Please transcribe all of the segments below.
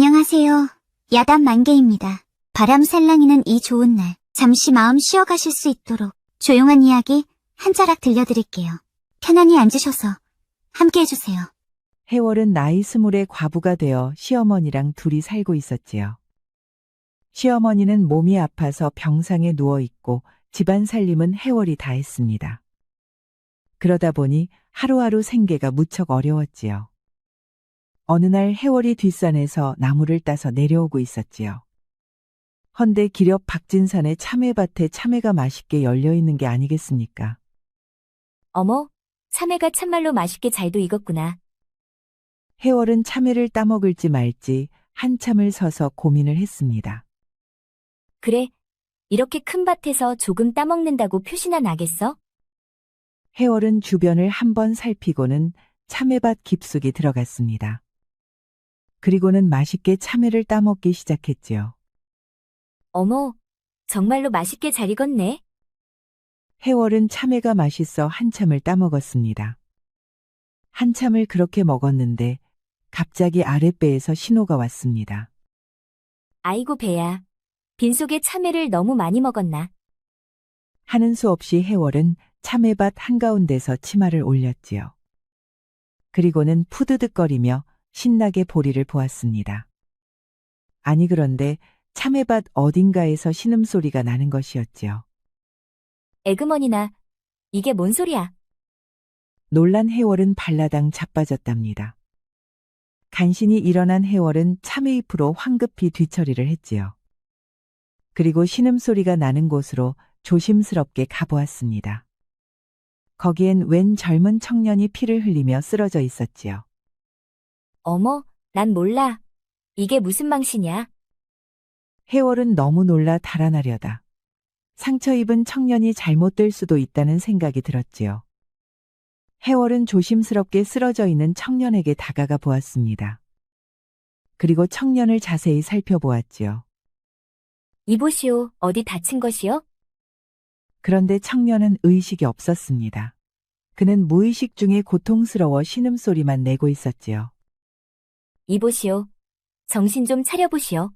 안녕하세요. 야단 만개입니다. 바람 살랑이는 이 좋은 날, 잠시 마음 쉬어가실 수 있도록 조용한 이야기 한 자락 들려드릴게요. 편안히 앉으셔서 함께 해주세요. 해월은 나이 20의 과부가 되어 시어머니랑 둘이 살고 있었지요. 시어머니는 몸이 아파서 병상에 누워있고 집안 살림은 해월이 다 했습니다. 그러다 보니 하루하루 생계가 무척 어려웠지요. 어느 날 해월이 뒷산에서 나무를 따서 내려오고 있었지요. 헌데 길 옆 박진산의 참외밭에 참외가 맛있게 열려있는 게 아니겠습니까? 어머, 참외가 참말로 맛있게 잘도 익었구나. 해월은 참외를 따먹을지 말지 한참을 서서 고민을 했습니다. 그래, 이렇게 큰 밭에서 조금 따먹는다고 표시나 나겠어? 해월은 주변을 한번 살피고는 참외밭 깊숙이 들어갔습니다. 그리고는 맛있게 참외를 따먹기 시작했지요. 어머, 정말로 맛있게 잘 익었네. 해월은 참외가 맛있어 한참을 따먹었습니다. 한참을 그렇게 먹었는데 갑자기 아랫배에서 신호가 왔습니다. 아이고 배야, 빈속에 참외를 너무 많이 먹었나? 하는 수 없이 해월은 참외밭 한가운데서 치마를 올렸지요. 그리고는 푸드득거리며 신나게 보리를 보았습니다. 아니 그런데 참외밭 어딘가에서 신음소리가 나는 것이었지요. 에그머니나, 이게 뭔 소리야? 놀란 해월은 발라당 자빠졌답니다. 간신히 일어난 해월은 참외잎으로 황급히 뒤처리를 했지요. 그리고 신음소리가 나는 곳으로 조심스럽게 가보았습니다. 거기엔 웬 젊은 청년이 피를 흘리며 쓰러져 있었지요. 어머, 난 몰라. 이게 무슨 망신이야? 해월은 너무 놀라 달아나려다. 상처 입은 청년이 잘못될 수도 있다는 생각이 들었지요. 해월은 조심스럽게 쓰러져 있는 청년에게 다가가 보았습니다. 그리고 청년을 자세히 살펴보았지요. 이보시오, 어디 다친 것이요? 그런데 청년은 의식이 없었습니다. 그는 무의식 중에 고통스러워 신음소리만 내고 있었지요. 이보시오, 정신 좀 차려보시오.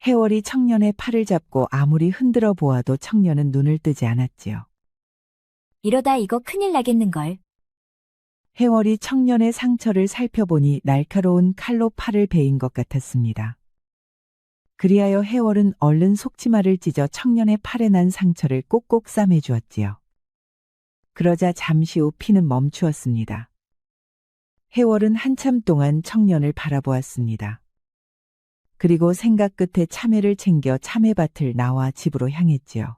해월이 청년의 팔을 잡고 아무리 흔들어 보아도 청년은 눈을 뜨지 않았지요. 이러다 이거 큰일 나겠는걸. 해월이 청년의 상처를 살펴보니 날카로운 칼로 팔을 베인 것 같았습니다. 그리하여 해월은 얼른 속치마를 찢어 청년의 팔에 난 상처를 꼭꼭 싸매 주었지요. 그러자 잠시 후 피는 멈추었습니다. 해월은 한참 동안 청년을 바라보았습니다. 그리고 생각 끝에 참외를 챙겨 참외밭을 나와 집으로 향했지요.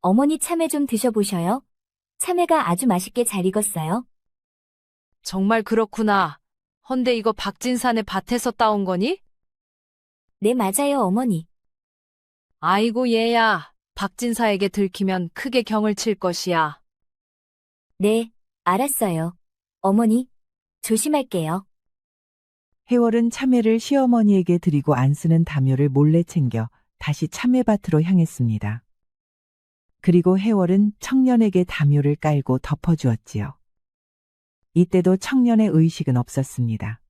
어머니 참외 좀 드셔보셔요. 참외가 아주 맛있게 잘 익었어요. 정말 그렇구나. 헌데 이거 박진산의 밭에서 따온 거니? 네, 맞아요, 어머니. 아이고 얘야, 박진사에게 들키면 크게 경을 칠 것이야. 네, 알았어요. 어머니, 조심할게요. 해월은 참외를 시어머니에게 드리고 안 쓰는 담요를 몰래 챙겨 다시 참외밭으로 향했습니다. 그리고 해월은 청년에게 담요를 깔고 덮어주었지요. 이때도 청년의 의식은 없었습니다.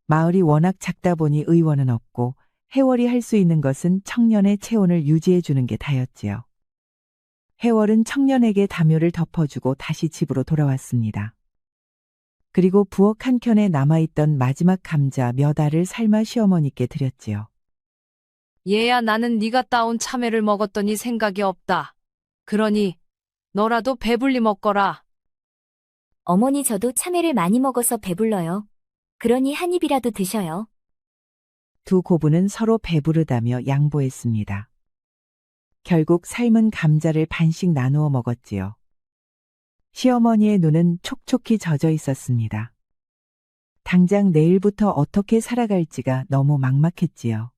마을이 워낙 작다 보니 의원은 없고 해월이 할 수 있는 것은 청년의 체온을 유지해 주는 게 다였지요. 해월은 청년에게 담요를 덮어주고 다시 집으로 돌아왔습니다. 그리고 부엌 한켠에 남아있던 마지막 감자 몇 알을 삶아 시어머니께 드렸지요. 얘야 나는 네가 따온 참외를 먹었더니 생각이 없다. 그러니 너라도 배불리 먹거라. 어머니 저도 참외를 많이 먹어서 배불러요. 그러니 한 입이라도 드셔요. 두 고부는 서로 배부르다며 양보했습니다. 결국 삶은 감자를 반씩 나누어 먹었지요. 시어머니의 눈은 촉촉히 젖어 있었습니다. 당장 내일부터 어떻게 살아갈지가 너무 막막했지요.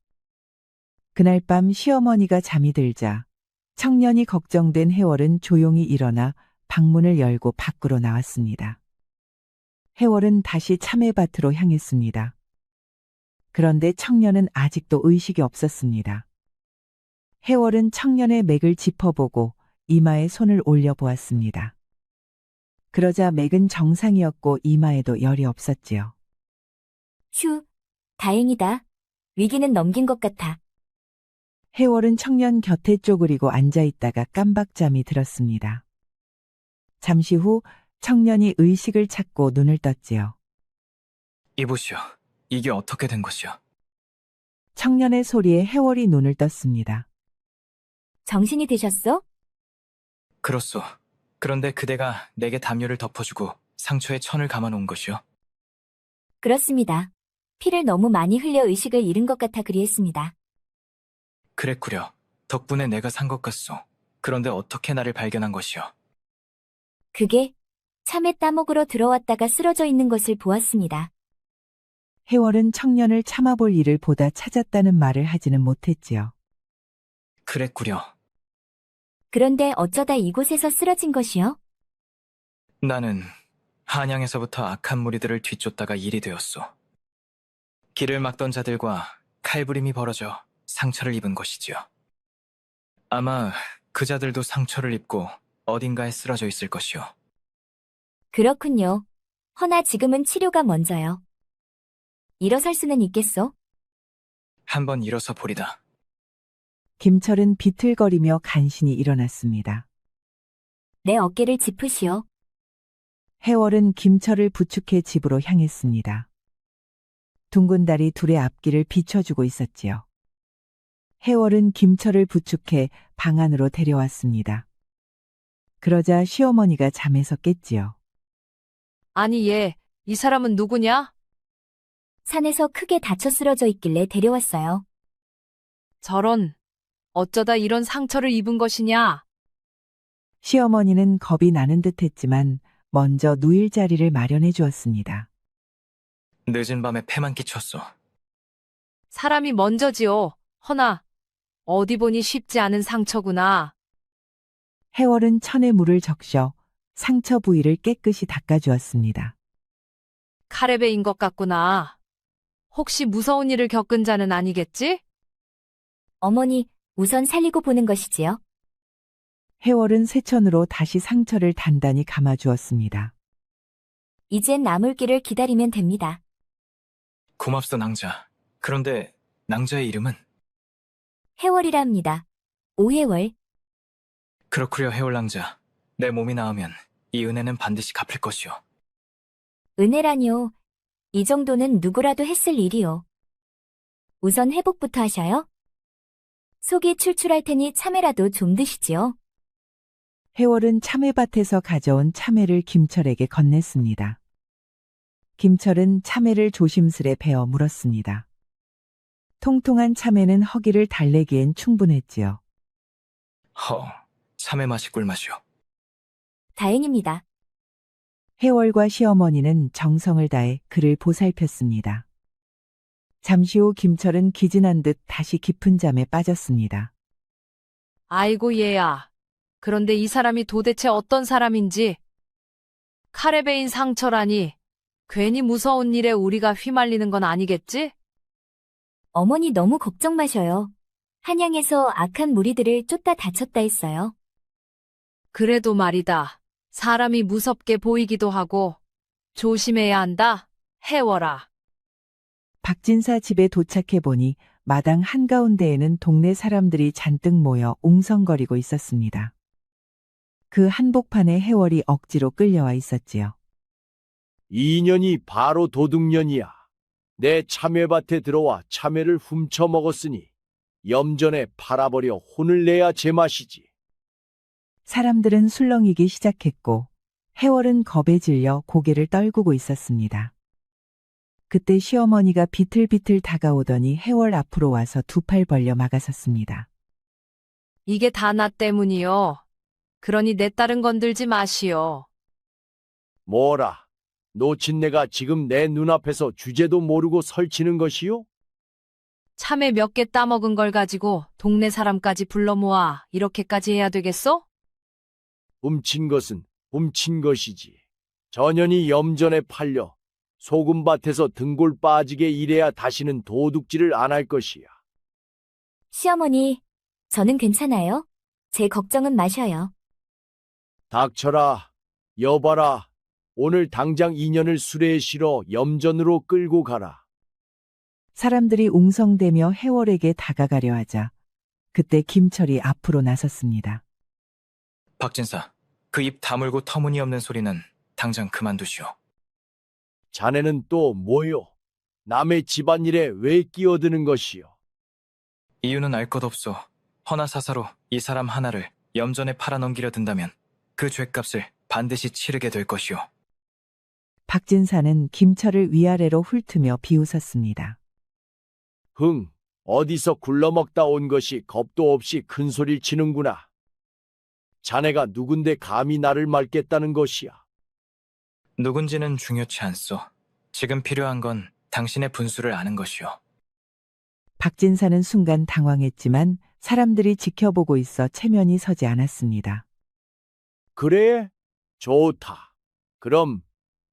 그날 밤 시어머니가 잠이 들자 청년이 걱정된 해월은 조용히 일어나 방문을 열고 밖으로 나왔습니다. 해월은 다시 참외밭으로 향했습니다. 그런데 청년은 아직도 의식이 없었습니다. 해월은 청년의 맥을 짚어보고 이마에 손을 올려보았습니다. 그러자 맥은 정상이었고 이마에도 열이 없었지요. 휴, 다행이다. 위기는 넘긴 것 같아. 해월은 청년 곁에 쪼그리고 앉아 있다가 깜박잠이 들었습니다. 잠시 후 청년이 의식을 찾고 눈을 떴지요. 이보시오. 이게 어떻게 된 것이오? 청년의 소리에 해월이 눈을 떴습니다. 정신이 드셨어? 그렇소. 그런데 그대가 내게 담요를 덮어주고 상처에 천을 감아놓은 것이오. 그렇습니다. 피를 너무 많이 흘려 의식을 잃은 것 같아 그리했습니다. 그랬구려. 덕분에 내가 산 것 같소. 그런데 어떻게 나를 발견한 것이오? 그게 참외 따먹으러 들어왔다가 쓰러져 있는 것을 보았습니다. 해월은 청년을 참아볼 일을 보다 찾았다는 말을 하지는 못했지요. 그랬구려. 그런데 어쩌다 이곳에서 쓰러진 것이요? 나는 한양에서부터 악한 무리들을 뒤쫓다가 일이 되었소. 길을 막던 자들과 칼부림이 벌어져 상처를 입은 것이지요. 아마 그 자들도 상처를 입고 어딘가에 쓰러져 있을 것이오. 그렇군요. 허나 지금은 치료가 먼저요. 일어설 수는 있겠소? 한번 일어서 보리다. 김철은 비틀거리며 간신히 일어났습니다. 내 어깨를 짚으시오. 해월은 김철을 부축해 집으로 향했습니다. 둥근 달이 둘의 앞길을 비춰주고 있었지요. 해월은 김철을 부축해 방 안으로 데려왔습니다. 그러자 시어머니가 잠에서 깼지요. 아니 이 사람은 누구냐? 산에서 크게 다쳐 쓰러져 있길래 데려왔어요. 저런, 어쩌다 이런 상처를 입은 것이냐? 시어머니는 겁이 나는 듯 했지만 먼저 누일 자리를 마련해 주었습니다. 늦은 밤에 패만 끼쳤소. 사람이 먼저지요. 허나, 어디 보니 쉽지 않은 상처구나. 해월은 천에 물을 적셔 상처 부위를 깨끗이 닦아주었습니다. 칼에 베인 것 같구나. 혹시 무서운 일을 겪은 자는 아니겠지? 어머니, 우선 살리고 보는 것이지요. 해월은 쇠천으로 다시 상처를 단단히 감아주었습니다. 이젠 나물기를 기다리면 됩니다. 고맙소, 낭자. 그런데 낭자의 이름은? 해월이라 합니다. 오해월. 그렇구려, 해올낭자. 내 몸이 나으면 이 은혜는 반드시 갚을 것이오. 은혜라뇨. 이 정도는 누구라도 했을 일이요. 우선 회복부터 하셔요. 속이 출출할 테니 참외라도 좀 드시지요. 해월은 참외밭에서 가져온 참외를 김철에게 건넸습니다. 김철은 참외를 조심스레 베어 물었습니다. 통통한 참외는 허기를 달래기엔 충분했지요. 참외 맛이 꿀맛이오. 다행입니다. 해월과 시어머니는 정성을 다해 그를 보살폈습니다. 잠시 후 김철은 기진한 듯 다시 깊은 잠에 빠졌습니다. 아이고 얘야. 그런데 이 사람이 도대체 어떤 사람인지. 칼에 베인 상처라니. 괜히 무서운 일에 우리가 휘말리는 건 아니겠지? 어머니 너무 걱정 마셔요. 한양에서 악한 무리들을 쫓다 다쳤다 했어요. 그래도 말이다. 사람이 무섭게 보이기도 하고 조심해야 한다. 해워라. 박진사 집에 도착해 보니 마당 한가운데에는 동네 사람들이 잔뜩 모여 웅성거리고 있었습니다. 그 한복판에 해월이 억지로 끌려와 있었지요. 이 년이 바로 도둑년이야. 내 참외밭에 들어와 참외를 훔쳐 먹었으니 염전에 팔아버려 혼을 내야 제맛이지. 사람들은 술렁이기 시작했고 해월은 겁에 질려 고개를 떨구고 있었습니다. 그때 시어머니가 비틀비틀 다가오더니 해월 앞으로 와서 두 팔 벌려 막아섰습니다. 이게 다 나 때문이요. 그러니 내 딸은 건들지 마시오. 뭐라? 놓친 내가 지금 내 눈앞에서 주제도 모르고 설치는 것이요? 참외 몇 개 따먹은 걸 가지고 동네 사람까지 불러 모아 이렇게까지 해야 되겠소? 훔친 것은 훔친 것이지. 전연이 염전에 팔려 소금밭에서 등골 빠지게 일해야 다시는 도둑질을 안 할 것이야. 시어머니, 저는 괜찮아요. 제 걱정은 마셔요. 닥쳐라. 여봐라. 오늘 당장 인연을 수레에 실어 염전으로 끌고 가라. 사람들이 웅성대며 해월에게 다가가려 하자 그때 김철이 앞으로 나섰습니다. 박진사, 그 입 다물고 터무니없는 소리는 당장 그만두시오. 자네는 또 뭐요? 남의 집안일에 왜 끼어드는 것이요? 이유는 알 것 없소. 허나사사로 이 사람 하나를 염전에 팔아넘기려 든다면 그 죄값을 반드시 치르게 될 것이오. 박진사는 김철을 위아래로 훑으며 비웃었습니다. 흥, 어디서 굴러먹다 온 것이 겁도 없이 큰 소리를 치는구나. 자네가 누군데 감히 나를 말겠다는 것이야. 누군지는 중요치 않소. 지금 필요한 건 당신의 분수를 아는 것이오. 박진사는 순간 당황했지만 사람들이 지켜보고 있어 체면이 서지 않았습니다. 그래? 좋다. 그럼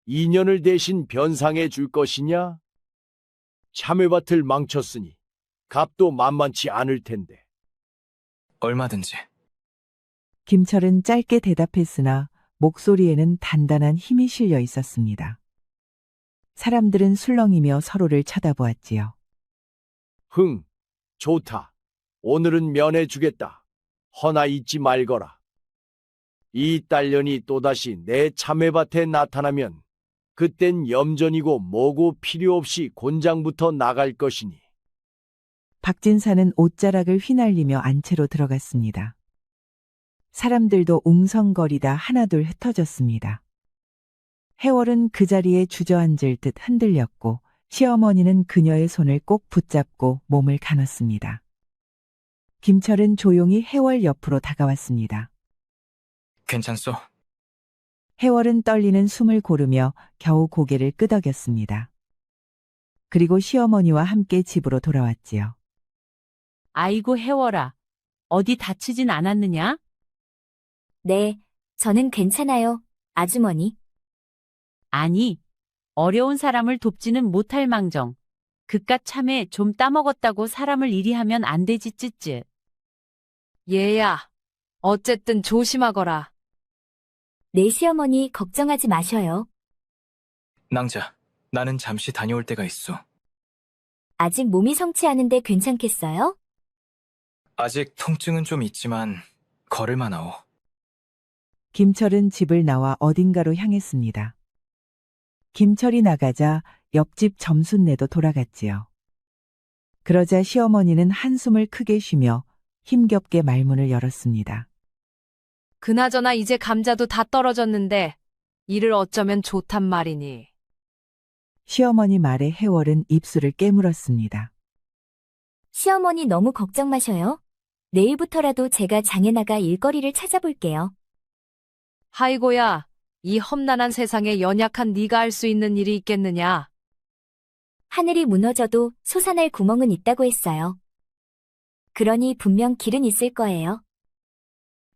인연을 대신 변상해 줄 것이냐? 참외밭을 망쳤으니 값도 만만치 않을 텐데. 얼마든지. 김철은 짧게 대답했으나 목소리에는 단단한 힘이 실려 있었습니다. 사람들은 술렁이며 서로를 쳐다보았지요. 흥, 좋다. 오늘은 면해주겠다. 허나 잊지 말거라. 이 딸년이 또다시 내 참외밭에 나타나면 그땐 염전이고 뭐고 필요 없이 곤장부터 나갈 것이니. 박진사는 옷자락을 휘날리며 안채로 들어갔습니다. 사람들도 웅성거리다 하나둘 흩어졌습니다. 해월은 그 자리에 주저앉을 듯 흔들렸고 시어머니는 그녀의 손을 꼭 붙잡고 몸을 가눴습니다. 김철은 조용히 해월 옆으로 다가왔습니다. 괜찮소? 해월은 떨리는 숨을 고르며 겨우 고개를 끄덕였습니다. 그리고 시어머니와 함께 집으로 돌아왔지요. 아이고 해월아, 어디 다치진 않았느냐? 네, 저는 괜찮아요, 아주머니. 아니, 어려운 사람을 돕지는 못할 망정. 그깟 참에 좀 따먹었다고 사람을 이리 하면 안 되지 찌찌. 얘야, 어쨌든 조심하거라. 네, 시어머니 걱정하지 마셔요. 낭자, 나는 잠시 다녀올 때가 있어. 아직 몸이 성취하는데 괜찮겠어요? 아직 통증은 좀 있지만 걸을만하오. 김철은 집을 나와 어딘가로 향했습니다. 김철이 나가자 옆집 점순네도 돌아갔지요. 그러자 시어머니는 한숨을 크게 쉬며 힘겹게 말문을 열었습니다. 그나저나 이제 감자도 다 떨어졌는데 이를 어쩌면 좋단 말이니. 시어머니 말에 해월은 입술을 깨물었습니다. 시어머니 너무 걱정 마셔요. 내일부터라도 제가 장에 나가 일거리를 찾아볼게요. 하이고야, 이 험난한 세상에 연약한 네가 할 수 있는 일이 있겠느냐. 하늘이 무너져도 솟아날 구멍은 있다고 했어요. 그러니 분명 길은 있을 거예요.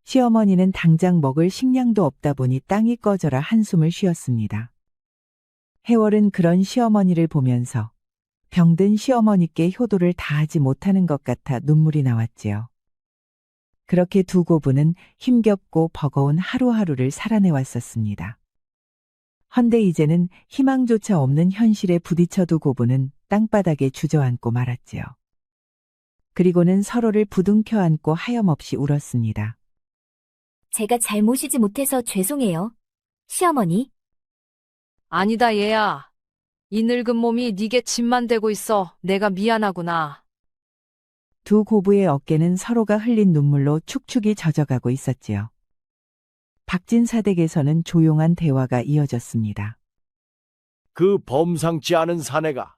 시어머니는 당장 먹을 식량도 없다 보니 땅이 꺼져라 한숨을 쉬었습니다. 해월은 그런 시어머니를 보면서 병든 시어머니께 효도를 다하지 못하는 것 같아 눈물이 나왔지요. 그렇게 두 고부는 힘겹고 버거운 하루하루를 살아내왔었습니다. 헌데 이제는 희망조차 없는 현실에 부딪혀 두 고부는 땅바닥에 주저앉고 말았지요. 그리고는 서로를 부둥켜 안고 하염없이 울었습니다. 제가 잘 모시지 못해서 죄송해요. 시어머니. 아니다 얘야. 이 늙은 몸이 네게 짐만 되고 있어. 내가 미안하구나. 두 고부의 어깨는 서로가 흘린 눈물로 축축이 젖어가고 있었지요. 박진사 댁에서는 조용한 대화가 이어졌습니다. 그 범상치 않은 사내가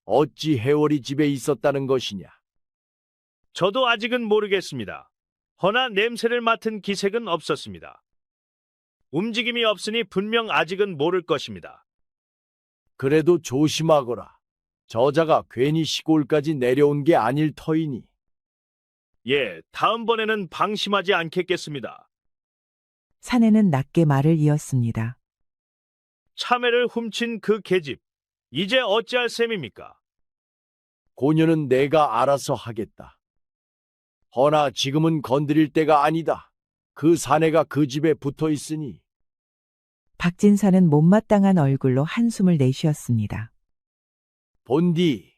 어찌 해월이 집에 있었다는 것이냐? 저도 아직은 모르겠습니다. 허나 냄새를 맡은 기색은 없었습니다. 움직임이 없으니 분명 아직은 모를 것입니다. 그래도 조심하거라. 저자가 괜히 시골까지 내려온 게 아닐 터이니. 예, 다음번에는 방심하지 않겠겠습니다. 사내는 낮게 말을 이었습니다. 참외를 훔친 그 계집, 이제 어찌할 셈입니까? 고녀는 내가 알아서 하겠다. 허나 지금은 건드릴 때가 아니다. 그 사내가 그 집에 붙어 있으니. 박진사는 못마땅한 얼굴로 한숨을 내쉬었습니다. 본디,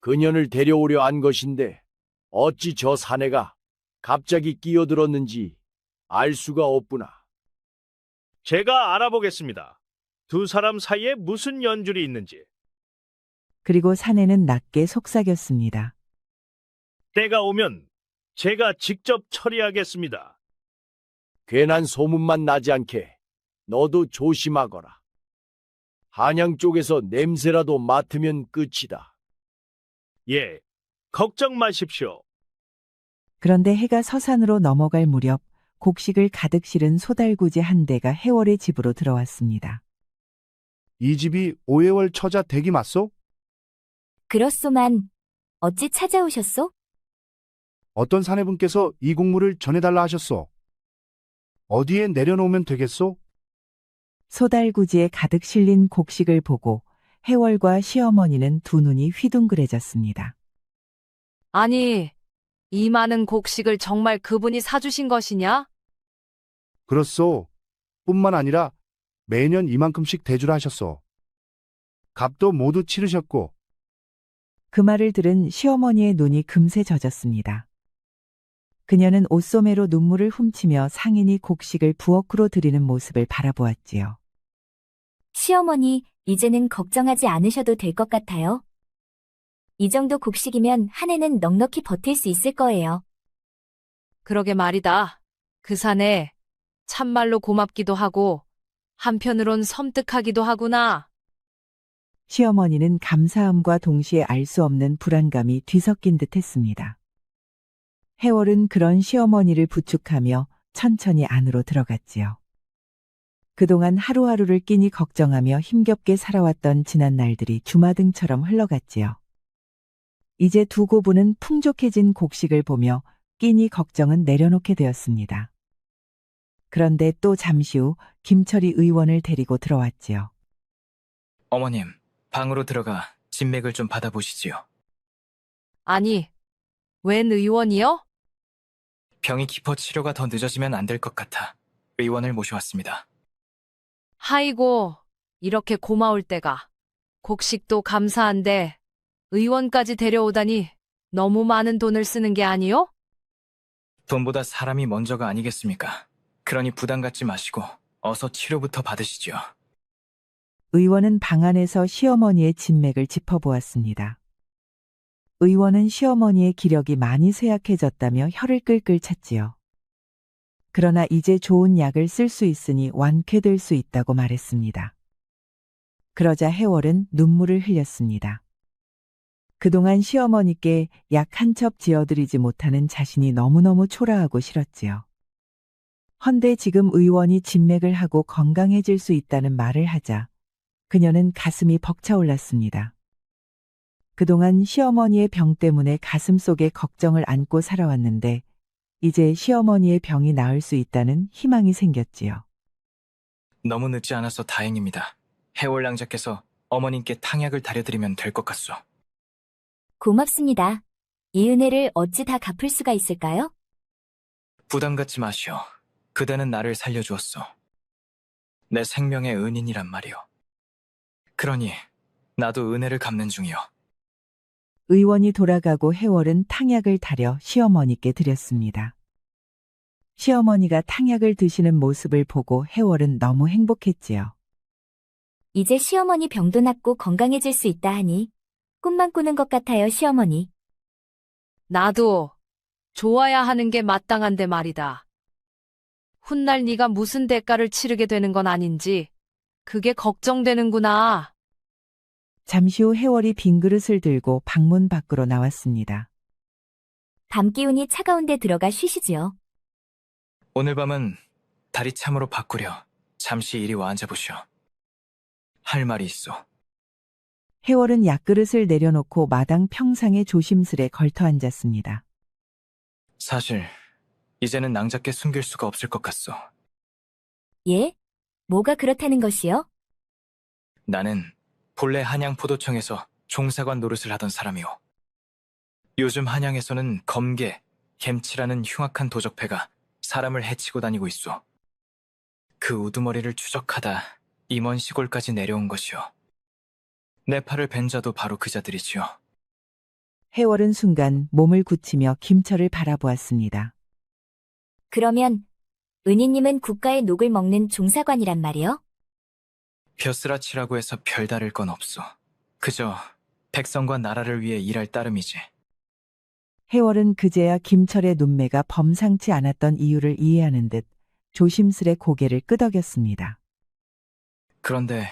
그년을 데려오려 한 것인데 어찌 저 사내가 갑자기 끼어들었는지 알 수가 없구나. 제가 알아보겠습니다. 두 사람 사이에 무슨 연줄이 있는지. 그리고 사내는 낮게 속삭였습니다. 때가 오면 제가 직접 처리하겠습니다. 괜한 소문만 나지 않게 너도 조심하거라. 한양 쪽에서 냄새라도 맡으면 끝이다. 예, 걱정 마십시오. 그런데 해가 서산으로 넘어갈 무렵 곡식을 가득 실은 소달구지 한 대가 해월의 집으로 들어왔습니다. 이 집이 오해월 처자 댁이 맞소? 그렇소만 어찌 찾아오셨소? 어떤 사내분께서 이 곡물을 전해달라 하셨소? 어디에 내려놓으면 되겠소? 소달구지에 가득 실린 곡식을 보고 해월과 시어머니는 두 눈이 휘둥그레졌습니다. 아니, 이 많은 곡식을 정말 그분이 사주신 것이냐? 그렇소. 뿐만 아니라 매년 이만큼씩 대주라 하셨소. 값도 모두 치르셨고. 그 말을 들은 시어머니의 눈이 금세 젖었습니다. 그녀는 옷소매로 눈물을 훔치며 상인이 곡식을 부엌으로 들이는 모습을 바라보았지요. 시어머니, 이제는 걱정하지 않으셔도 될 것 같아요. 이 정도 곡식이면 한 해는 넉넉히 버틸 수 있을 거예요. 그러게 말이다. 그 사내 참말로 고맙기도 하고 한편으론 섬뜩하기도 하구나. 시어머니는 감사함과 동시에 알 수 없는 불안감이 뒤섞인 듯 했습니다. 해월은 그런 시어머니를 부축하며 천천히 안으로 들어갔지요. 그동안 하루하루를 끼니 걱정하며 힘겹게 살아왔던 지난 날들이 주마등처럼 흘러갔지요. 이제 두 고부는 풍족해진 곡식을 보며 끼니 걱정은 내려놓게 되었습니다. 그런데 또 잠시 후 김철희 의원을 데리고 들어왔지요. 어머님, 방으로 들어가 진맥을 좀 받아보시지요. 아니, 웬 의원이요? 병이 깊어 치료가 더 늦어지면 안 될 것 같아 의원을 모셔왔습니다. 하이고, 이렇게 고마울 때가. 곡식도 감사한데 의원까지 데려오다니 너무 많은 돈을 쓰는 게 아니요? 돈보다 사람이 먼저가 아니겠습니까? 그러니 부담 갖지 마시고 어서 치료부터 받으시지요. 의원은 방 안에서 시어머니의 진맥을 짚어보았습니다. 의원은 시어머니의 기력이 많이 쇠약해졌다며 혀를 끌끌 찼지요. 그러나 이제 좋은 약을 쓸 수 있으니 완쾌될 수 있다고 말했습니다. 그러자 해월은 눈물을 흘렸습니다. 그동안 시어머니께 약 한 첩 지어드리지 못하는 자신이 너무너무 초라하고 싫었지요. 헌데 지금 의원이 진맥을 하고 건강해질 수 있다는 말을 하자 그녀는 가슴이 벅차올랐습니다. 그동안 시어머니의 병 때문에 가슴속에 걱정을 안고 살아왔는데 이제 시어머니의 병이 나을 수 있다는 희망이 생겼지요. 너무 늦지 않아서 다행입니다. 해월 낭자께서 어머님께 탕약을 다려드리면 될 것 같소. 고맙습니다. 이 은혜를 어찌 다 갚을 수가 있을까요? 부담 갖지 마시오. 그대는 나를 살려주었소. 내 생명의 은인이란 말이오. 그러니 나도 은혜를 갚는 중이오. 의원이 돌아가고 해월은 탕약을 다려 시어머니께 드렸습니다. 시어머니가 탕약을 드시는 모습을 보고 해월은 너무 행복했지요. 이제 시어머니 병도 낫고 건강해질 수 있다 하니 꿈만 꾸는 것 같아요, 시어머니. 나도 좋아야 하는 게 마땅한데 말이다. 훗날 네가 무슨 대가를 치르게 되는 건 아닌지 그게 걱정되는구나. 잠시 후 해월이 빈 그릇을 들고 방문 밖으로 나왔습니다. 밤 기운이 차가운데 들어가 쉬시지요. 오늘 밤은 다리 참으로 바꾸려 잠시 이리 와 앉아보시오. 할 말이 있어. 해월은 약그릇을 내려놓고 마당 평상에 조심스레 걸터 앉았습니다. 사실 이제는 낭자께 숨길 수가 없을 것 같소. 예? 뭐가 그렇다는 것이요? 나는 본래 한양 포도청에서 종사관 노릇을 하던 사람이오. 요즘 한양에서는 검계, 겜치라는 흉악한 도적패가 사람을 해치고 다니고 있어. 그 우두머리를 추적하다 임원 시골까지 내려온 것이오. 내 팔을 벤 자도 바로 그 자들이지요. 해월은 순간 몸을 굳히며 김철을 바라보았습니다. 그러면 은희님은 국가의 녹을 먹는 종사관이란 말이요? 벼슬아치라고 해서 별다를 건 없어. 그저 백성과 나라를 위해 일할 따름이지. 해월은 그제야 김철의 눈매가 범상치 않았던 이유를 이해하는 듯 조심스레 고개를 끄덕였습니다. 그런데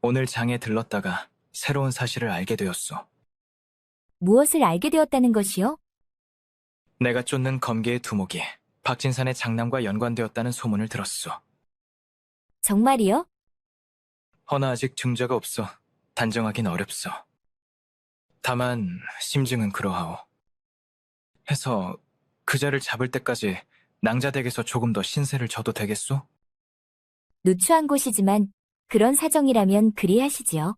오늘 장에 들렀다가 새로운 사실을 알게 되었어. 무엇을 알게 되었다는 것이요? 내가 쫓는 검계의 두목이 박진산의 장남과 연관되었다는 소문을 들었어. 정말이요? 허나 아직 증거가 없어 단정하긴 어렵소. 다만 심증은 그러하오. 해서 그자를 잡을 때까지 낭자댁에서 조금 더 신세를 져도 되겠소? 누추한 곳이지만 그런 사정이라면 그리하시지요.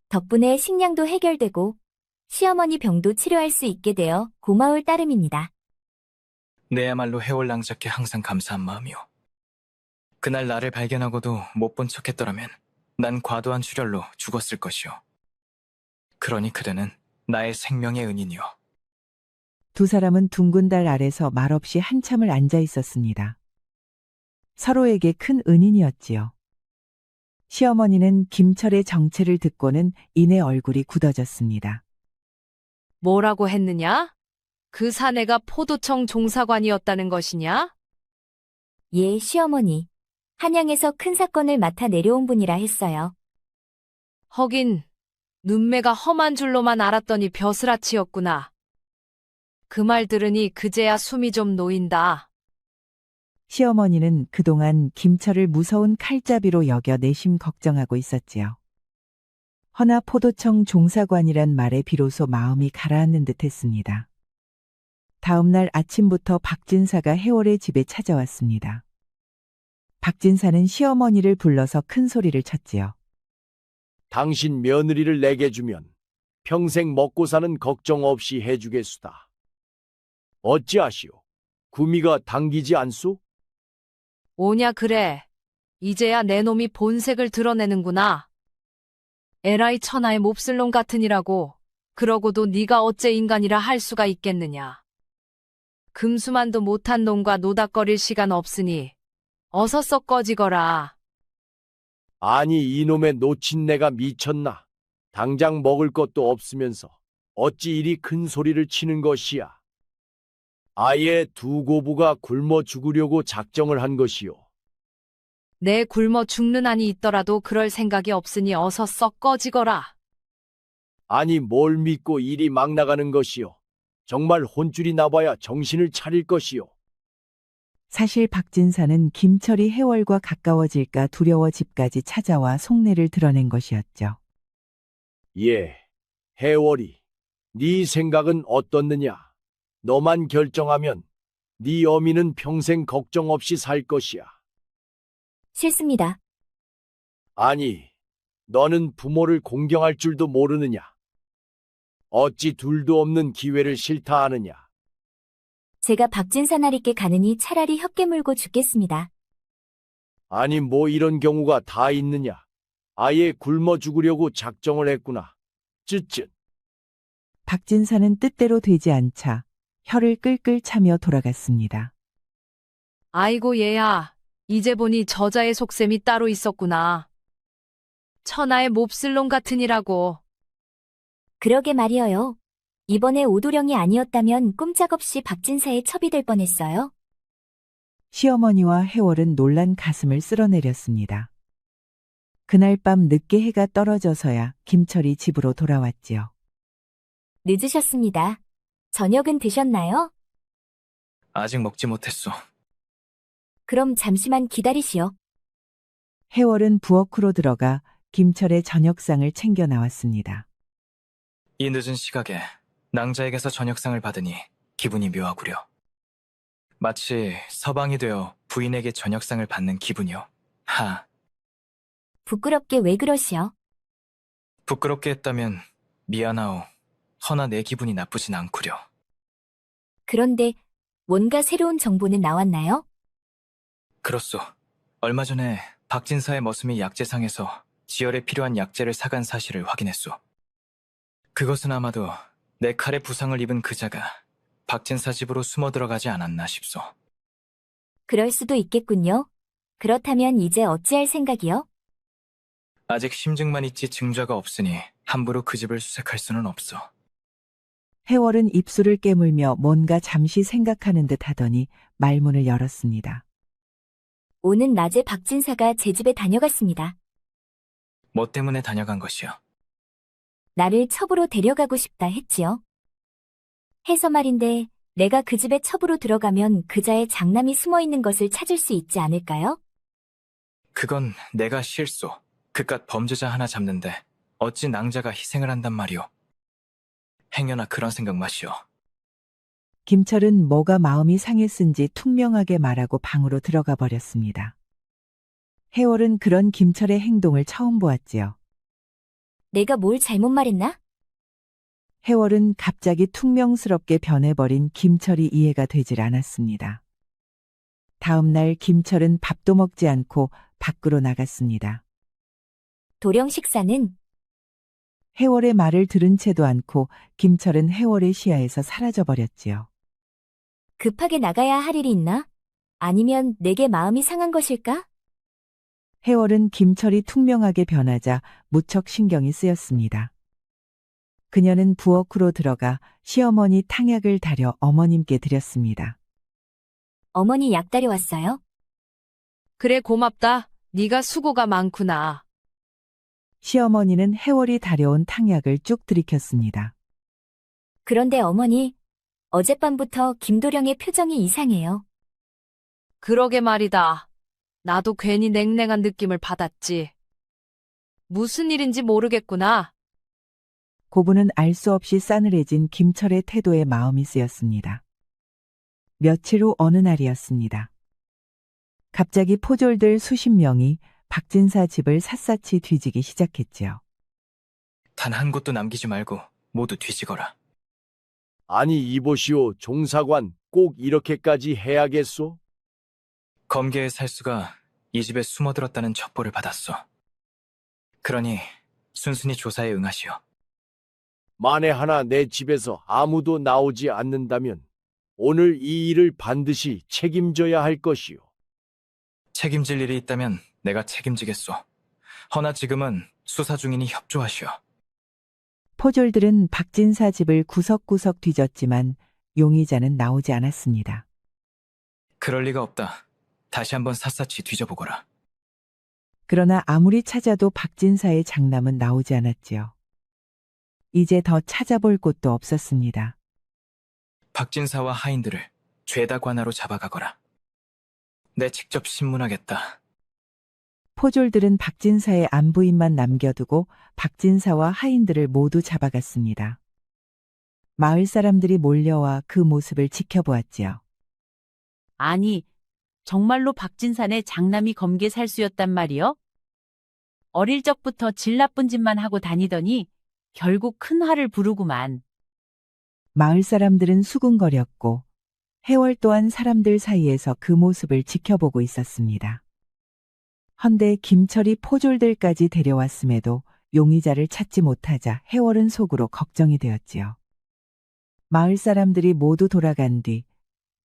덕분에 식량도 해결되고 시어머니 병도 치료할 수 있게 되어 고마울 따름입니다. 내야말로 해월낭자께 항상 감사한 마음이오. 그날 나를 발견하고도 못 본 척했더라면 난 과도한 출혈로 죽었을 것이오. 그러니 그대는 나의 생명의 은인이오. 두 사람은 둥근 달 아래서 말없이 한참을 앉아 있었습니다. 서로에게 큰 은인이었지요. 시어머니는 김철의 정체를 듣고는 이내 얼굴이 굳어졌습니다. 뭐라고 했느냐? 그 사내가 포도청 종사관이었다는 것이냐? 예, 시어머니. 한양에서 큰 사건을 맡아 내려온 분이라 했어요. 허긴 눈매가 험한 줄로만 알았더니 벼슬아치였구나. 그 말 들으니 그제야 숨이 좀 놓인다. 시어머니는 그동안 김철을 무서운 칼잡이로 여겨 내심 걱정하고 있었지요. 허나 포도청 종사관이란 말에 비로소 마음이 가라앉는 듯 했습니다. 다음 날 아침부터 박진사가 해월의 집에 찾아왔습니다. 박진사는 시어머니를 불러서 큰 소리를 쳤지요. 당신 며느리를 내게 주면 평생 먹고 사는 걱정 없이 해주겠수다. 어찌하시오? 구미가 당기지 않소? 오냐 그래. 이제야 내 놈이 본색을 드러내는구나. 에라이 천하의 몹쓸 놈 같으니라고. 그러고도 네가 어째 인간이라 할 수가 있겠느냐. 금수만도 못한 놈과 노닥거릴 시간 없으니 어서 썩 꺼지거라. 아니 이놈의 노친내가 미쳤나? 당장 먹을 것도 없으면서 어찌 이리 큰 소리를 치는 것이야? 아예 두 고부가 굶어 죽으려고 작정을 한 것이오. 내 굶어 죽는 한이 있더라도 그럴 생각이 없으니 어서 썩 꺼지거라. 아니 뭘 믿고 일이 막 나가는 것이오. 정말 혼쭐이 나봐야 정신을 차릴 것이오. 사실 박진사는 김철이 해월과 가까워질까 두려워 집까지 찾아와 속내를 드러낸 것이었죠. 예, 해월이, 네 생각은 어떻느냐? 너만 결정하면 네 어미는 평생 걱정 없이 살 것이야. 싫습니다. 아니, 너는 부모를 공경할 줄도 모르느냐? 어찌 둘도 없는 기회를 싫다 하느냐? 제가 박진사나리께 가느니 차라리 혀 깨물고 죽겠습니다. 아니 뭐 이런 경우가 다 있느냐? 아예 굶어 죽으려고 작정을 했구나. 쯧쯧. 박진사는 뜻대로 되지 않자 혀를 끌끌 차며 돌아갔습니다. 아이고 얘야. 이제 보니 저자의 속셈이 따로 있었구나. 천하의 몹쓸 놈 같으니라고. 그러게 말이어요. 이번에 오도령이 아니었다면 꼼짝없이 박진사의 첩이 될 뻔했어요. 시어머니와 해월은 놀란 가슴을 쓸어내렸습니다. 그날 밤 늦게 해가 떨어져서야 김철이 집으로 돌아왔지요. 늦으셨습니다. 저녁은 드셨나요? 아직 먹지 못했소. 그럼 잠시만 기다리시오. 해월은 부엌으로 들어가 김철의 저녁상을 챙겨 나왔습니다. 이 늦은 시각에 낭자에게서 저녁상을 받으니 기분이 묘하구려. 마치 서방이 되어 부인에게 저녁상을 받는 기분이요. 하, 부끄럽게 왜 그러시오? 부끄럽게 했다면 미안하오. 허나 내 기분이 나쁘진 않구려. 그런데 뭔가 새로운 정보는 나왔나요? 그렇소. 얼마 전에 박진사의 머슴이 약재상에서 지혈에 필요한 약재를 사간 사실을 확인했소. 그것은 아마도 내 칼에 부상을 입은 그자가 박진사 집으로 숨어 들어가지 않았나 싶소. 그럴 수도 있겠군요. 그렇다면 이제 어찌할 생각이요? 아직 심증만 있지 증거가 없으니 함부로 그 집을 수색할 수는 없어. 해월은 입술을 깨물며 뭔가 잠시 생각하는 듯 하더니 말문을 열었습니다. 오는 낮에 박진사가 제 집에 다녀갔습니다. 뭐 때문에 다녀간 것이오? 나를 첩으로 데려가고 싶다 했지요. 해서 말인데 내가 그 집에 첩으로 들어가면 그자의 장남이 숨어 있는 것을 찾을 수 있지 않을까요? 그건 내가 실소. 그깟 범죄자 하나 잡는데 어찌 낭자가 희생을 한단 말이오. 행여나 그런 생각 마시오. 김철은 뭐가 마음이 상했은지 퉁명하게 말하고 방으로 들어가 버렸습니다. 해월은 그런 김철의 행동을 처음 보았지요. 내가 뭘 잘못 말했나? 해월은 갑자기 퉁명스럽게 변해버린 김철이 이해가 되질 않았습니다. 다음 날 김철은 밥도 먹지 않고 밖으로 나갔습니다. 도령 식사는 해월의 말을 들은 채도 않고 김철은 해월의 시야에서 사라져버렸지요. 급하게 나가야 할 일이 있나? 아니면 내게 마음이 상한 것일까? 해월은 김철이 퉁명하게 변하자 무척 신경이 쓰였습니다. 그녀는 부엌으로 들어가 시어머니 탕약을 다려 어머님께 드렸습니다. 어머니 약 다려왔어요? 그래 고맙다. 네가 수고가 많구나. 시어머니는 해월이 다려온 탕약을 쭉 들이켰습니다. 그런데 어머니, 어젯밤부터 김도령의 표정이 이상해요. 그러게 말이다. 나도 괜히 냉랭한 느낌을 받았지. 무슨 일인지 모르겠구나. 고부는 알 수 없이 싸늘해진 김철의 태도에 마음이 쓰였습니다. 며칠 후 어느 날이었습니다. 갑자기 포졸들 수십 명이 박진사 집을 샅샅이 뒤지기 시작했지요. 단 한 곳도 남기지 말고 모두 뒤지거라. 아니 이보시오, 종사관, 꼭 이렇게까지 해야겠소? 검계의 살수가 이 집에 숨어들었다는 첩보를 받았소. 그러니 순순히 조사에 응하시오. 만에 하나 내 집에서 아무도 나오지 않는다면 오늘 이 일을 반드시 책임져야 할 것이오. 책임질 일이 있다면 내가 책임지겠소. 허나 지금은 수사 중이니 협조하시오. 포졸들은 박진사 집을 구석구석 뒤졌지만 용의자는 나오지 않았습니다. 그럴 리가 없다. 다시 한번 샅샅이 뒤져보거라. 그러나 아무리 찾아도 박진사의 장남은 나오지 않았지요. 이제 더 찾아볼 곳도 없었습니다. 박진사와 하인들을 죄다 관하로 잡아가거라. 내 직접 신문하겠다. 포졸들은 박진사의 안부인만 남겨두고 박진사와 하인들을 모두 잡아갔습니다. 마을 사람들이 몰려와 그 모습을 지켜보았지요. 아니, 정말로 박진산의 장남이 검계 살수였단 말이요? 어릴 적부터 질 나쁜 짓만 하고 다니더니 결국 큰 화를 부르구만. 마을 사람들은 수군거렸고 해월 또한 사람들 사이에서 그 모습을 지켜보고 있었습니다. 헌데 김철이 포졸들까지 데려왔음에도 용의자를 찾지 못하자 해월은 속으로 걱정이 되었지요. 마을 사람들이 모두 돌아간 뒤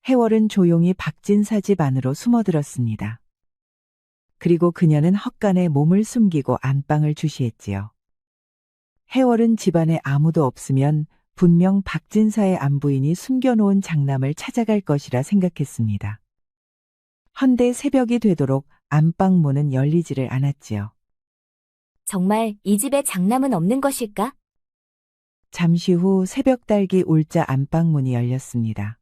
해월은 조용히 박진사 집 안으로 숨어들었습니다. 그리고 그녀는 헛간에 몸을 숨기고 안방을 주시했지요. 해월은 집안에 아무도 없으면 분명 박진사의 안부인이 숨겨놓은 장남을 찾아갈 것이라 생각했습니다. 헌데 새벽이 되도록 안방 문은 열리지를 않았지요. 정말 이 집에 장남은 없는 것일까? 잠시 후 새벽 달기 울자 안방 문이 열렸습니다.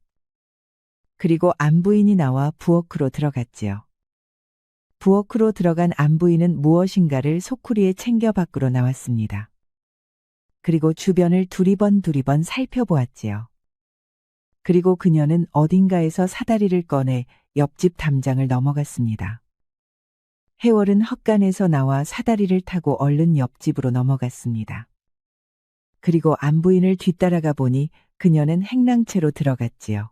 그리고 안부인이 나와 부엌으로 들어갔지요. 부엌으로 들어간 안부인은 무엇인가를 소쿠리에 챙겨 밖으로 나왔습니다. 그리고 주변을 두리번 살펴보았지요. 그리고 그녀는 어딘가에서 사다리를 꺼내 옆집 담장을 넘어갔습니다. 해월은 헛간에서 나와 사다리를 타고 얼른 옆집으로 넘어갔습니다. 그리고 안부인을 뒤따라가 보니 그녀는 행랑채로 들어갔지요.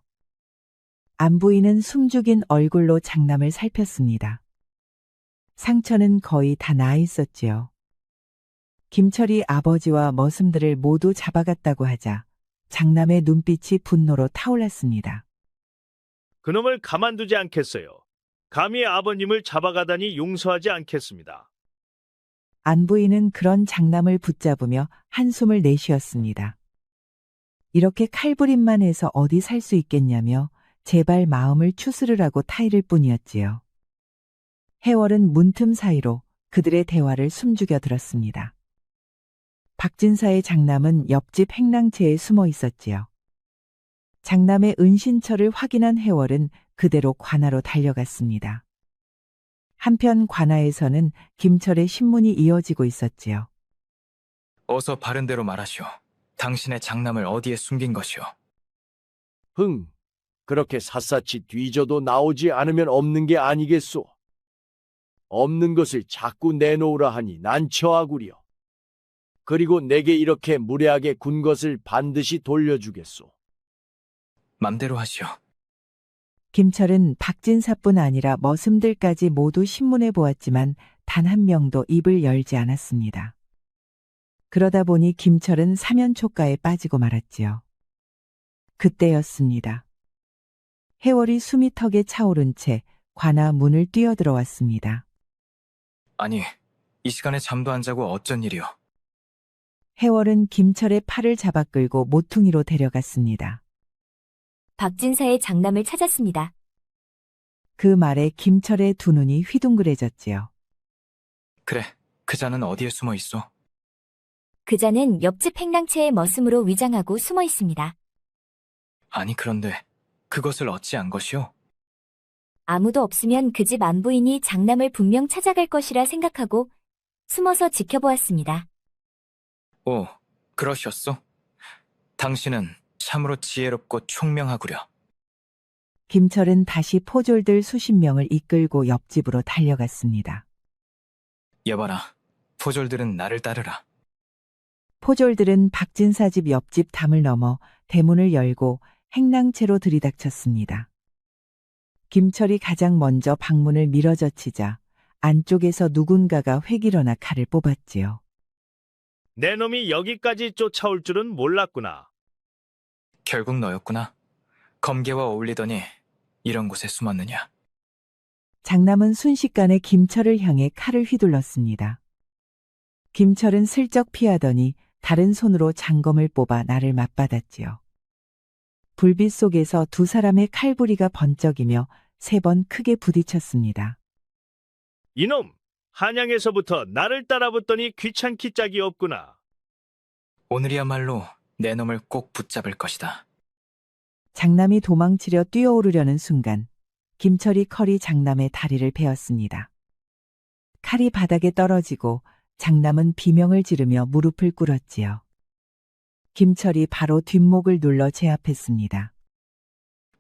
안부인은 숨죽인 얼굴로 장남을 살폈습니다. 상처는 거의 다 나아 있었지요. 김철이 아버지와 머슴들을 모두 잡아갔다고 하자 장남의 눈빛이 분노로 타올랐습니다. 그놈을 가만두지 않겠어요. 감히 아버님을 잡아가다니 용서하지 않겠습니다. 안부인은 그런 장남을 붙잡으며 한숨을 내쉬었습니다. 이렇게 칼부림만 해서 어디 살 수 있겠냐며 제발 마음을 추스르라고 타이를 뿐이었지요. 해월은 문틈 사이로 그들의 대화를 숨죽여 들었습니다. 박진사의 장남은 옆집 행랑채에 숨어 있었지요. 장남의 은신처를 확인한 해월은 그대로 관아로 달려갔습니다. 한편 관아에서는 김철의 신문이 이어지고 있었지요. 어서 바른 대로 말하시오. 당신의 장남을 어디에 숨긴 것이오? 흥, 그렇게 샅샅이 뒤져도 나오지 않으면 없는 게 아니겠소. 없는 것을 자꾸 내놓으라 하니 난처하구려. 그리고 내게 이렇게 무례하게 군 것을 반드시 돌려주겠소. 맘대로 하시오. 김철은 박진사뿐 아니라 머슴들까지 모두 신문해 보았지만 단 한 명도 입을 열지 않았습니다. 그러다 보니 김철은 사면초가에 빠지고 말았지요. 그때였습니다. 해월이 숨이 턱에 차오른 채 관아 문을 뛰어들어왔습니다. 아니, 이 시간에 잠도 안 자고 어쩐 일이오? 해월은 김철의 팔을 잡아 끌고 모퉁이로 데려갔습니다. 박진사의 장남을 찾았습니다. 그 말에 김철의 두 눈이 휘둥그레졌지요. 그래, 그자는 어디에 숨어 있어? 그자는 옆집 행랑채의 머슴으로 위장하고 숨어 있습니다. 아니, 그런데 그것을 어찌한 것이오? 아무도 없으면 그 집 안부인이 장남을 분명 찾아갈 것이라 생각하고 숨어서 지켜보았습니다. 오, 그러셨소? 당신은 참으로 지혜롭고 총명하구려. 김철은 다시 포졸들 수십 명을 이끌고 옆집으로 달려갔습니다. 여봐라, 포졸들은 나를 따르라. 포졸들은 박진사 집 옆집 담을 넘어 대문을 열고 행랑채로 들이닥쳤습니다. 김철이 가장 먼저 방문을 밀어젖히자 안쪽에서 누군가가 회기러나 칼을 뽑았지요. 내 놈이 여기까지 쫓아올 줄은 몰랐구나. 결국 너였구나. 검계와 어울리더니 이런 곳에 숨었느냐. 장남은 순식간에 김철을 향해 칼을 휘둘렀습니다. 김철은 슬쩍 피하더니 다른 손으로 장검을 뽑아 나를 맞받았지요. 불빛 속에서 두 사람의 칼부리가 번쩍이며 3번 크게 부딪혔습니다. 이놈, 한양에서부터 나를 따라붙더니 귀찮기 짝이 없구나. 오늘이야말로 내 놈을 꼭 붙잡을 것이다. 장남이 도망치려 뛰어오르려는 순간 김철이 칼이 장남의 다리를 베었습니다. 칼이 바닥에 떨어지고 장남은 비명을 지르며 무릎을 꿇었지요. 김철이 바로 뒷목을 눌러 제압했습니다.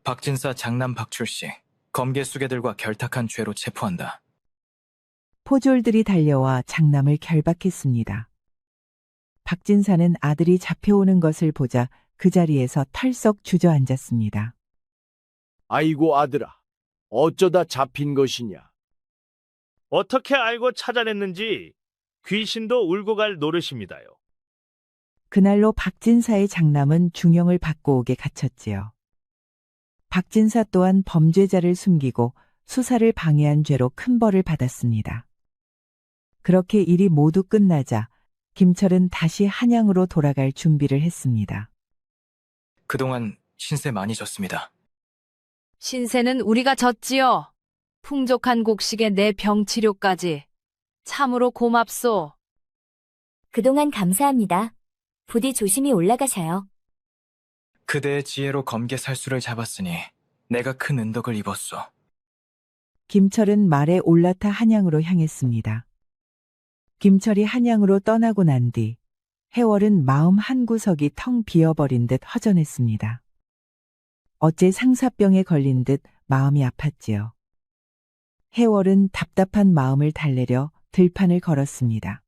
박진사 장남 박출씨, 검계 수괴들과 결탁한 죄로 체포한다. 포졸들이 달려와 장남을 결박했습니다. 박진사는 아들이 잡혀오는 것을 보자 그 자리에서 털썩 주저앉았습니다. 아이고 아들아, 어쩌다 잡힌 것이냐. 어떻게 알고 찾아냈는지 귀신도 울고 갈 노릇입니다요. 그날로 박진사의 장남은 중형을 받고 오게 갇혔지요. 박진사 또한 범죄자를 숨기고 수사를 방해한 죄로 큰 벌을 받았습니다. 그렇게 일이 모두 끝나자 김철은 다시 한양으로 돌아갈 준비를 했습니다. 그동안 신세 많이 졌습니다. 신세는 우리가 졌지요. 풍족한 곡식에 내 병치료까지. 참으로 고맙소. 그동안 감사합니다. 부디 조심히 올라가셔요. 그대의 지혜로 검계 살수를 잡았으니 내가 큰 은덕을 입었소. 김철은 말에 올라타 한양으로 향했습니다. 김철이 한양으로 떠나고 난 뒤 해월은 마음 한구석이 텅 비어버린 듯 허전했습니다. 어째 상사병에 걸린 듯 마음이 아팠지요. 해월은 답답한 마음을 달래려 들판을 걸었습니다.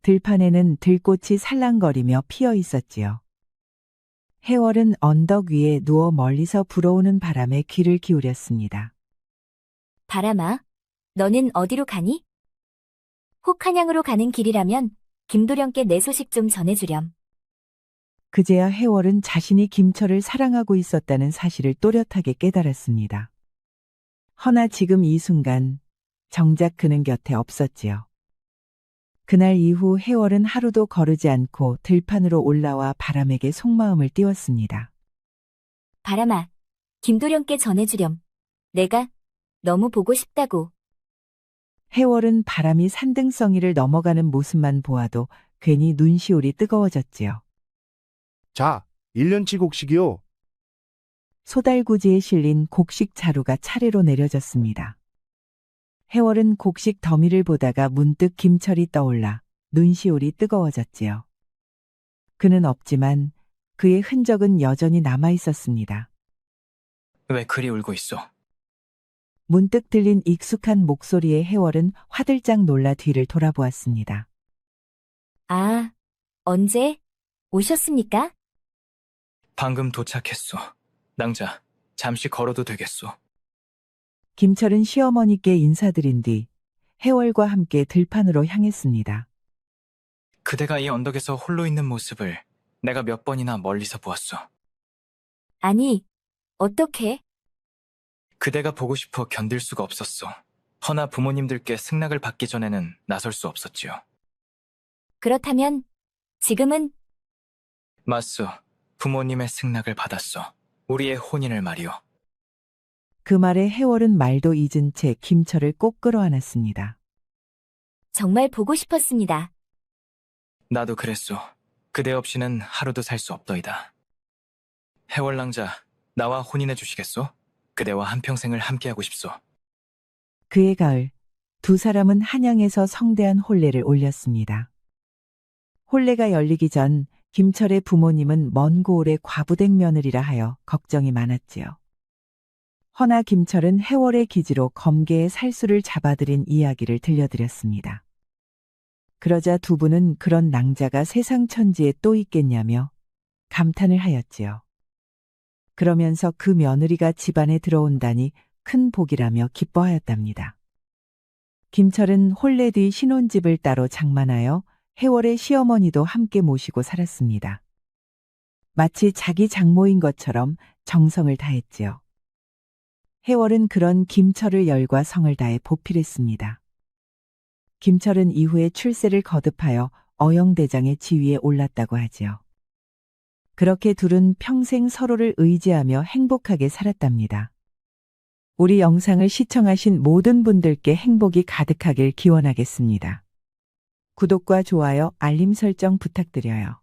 들판에는 들꽃이 살랑거리며 피어 있었지요. 해월은 언덕 위에 누워 멀리서 불어오는 바람에 귀를 기울였습니다. 바람아, 너는 어디로 가니? 혹한양으로 가는 길이라면 김도령께 내 소식 좀 전해주렴. 그제야 해월은 자신이 김철을 사랑하고 있었다는 사실을 또렷하게 깨달았습니다. 허나 지금 이 순간 정작 그는 곁에 없었지요. 그날 이후 해월은 하루도 거르지 않고 들판으로 올라와 바람에게 속마음을 띄웠습니다. 바람아, 김도령께 전해주렴. 내가 너무 보고 싶다고. 해월은 바람이 산등성이를 넘어가는 모습만 보아도 괜히 눈시울이 뜨거워졌지요. 자, 1년치 곡식이요. 소달구지에 실린 곡식 자루가 차례로 내려졌습니다. 해월은 곡식 더미를 보다가 문득 김철이 떠올라 눈시울이 뜨거워졌지요. 그는 없지만 그의 흔적은 여전히 남아 있었습니다. 왜 그리 울고 있어? 문득 들린 익숙한 목소리에 해월은 화들짝 놀라 뒤를 돌아보았습니다. 아, 언제 오셨습니까? 방금 도착했어. 낭자, 잠시 걸어도 되겠소? 김철은 시어머니께 인사드린 뒤 해월과 함께 들판으로 향했습니다. 그대가 이 언덕에서 홀로 있는 모습을 내가 몇 번이나 멀리서 보았어. 아니, 어떻게? 그대가 보고 싶어 견딜 수가 없었어. 허나 부모님들께 승낙을 받기 전에는 나설 수 없었지요. 그렇다면 지금은 맞소. 부모님의 승낙을 받았어. 우리의 혼인을 말이오. 그 말에 해월은 말도 잊은 채 김철을 꼭 끌어안았습니다. 정말 보고 싶었습니다. 나도 그랬소. 그대 없이는 하루도 살 수 없더이다. 해월낭자, 나와 혼인해 주시겠소? 그대와 한평생을 함께하고 싶소. 그해 가을 두 사람은 한양에서 성대한 혼례를 올렸습니다. 혼례가 열리기 전 김철의 부모님은 먼 고을의 과부댁 며느리라 하여 걱정이 많았지요. 허나 김철은 해월의 기지로 검계의 살수를 잡아들인 이야기를 들려드렸습니다. 그러자 두 분은 그런 낭자가 세상 천지에 또 있겠냐며 감탄을 하였지요. 그러면서 그 며느리가 집안에 들어온다니 큰 복이라며 기뻐하였답니다. 김철은 혼례 뒤 신혼집을 따로 장만하여 해월의 시어머니도 함께 모시고 살았습니다. 마치 자기 장모인 것처럼 정성을 다했지요. 해월은 그런 김철을 열과 성을 다해 보필했습니다. 김철은 이후에 출세를 거듭하여 어영대장의 지위에 올랐다고 하지요. 그렇게 둘은 평생 서로를 의지하며 행복하게 살았답니다. 우리 영상을 시청하신 모든 분들께 행복이 가득하길 기원하겠습니다. 구독과 좋아요, 알림 설정 부탁드려요.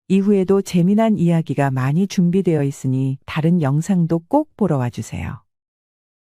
이후에도 재미난 이야기가 많이 준비되어 있으니 다른 영상도 꼭 보러 와주세요.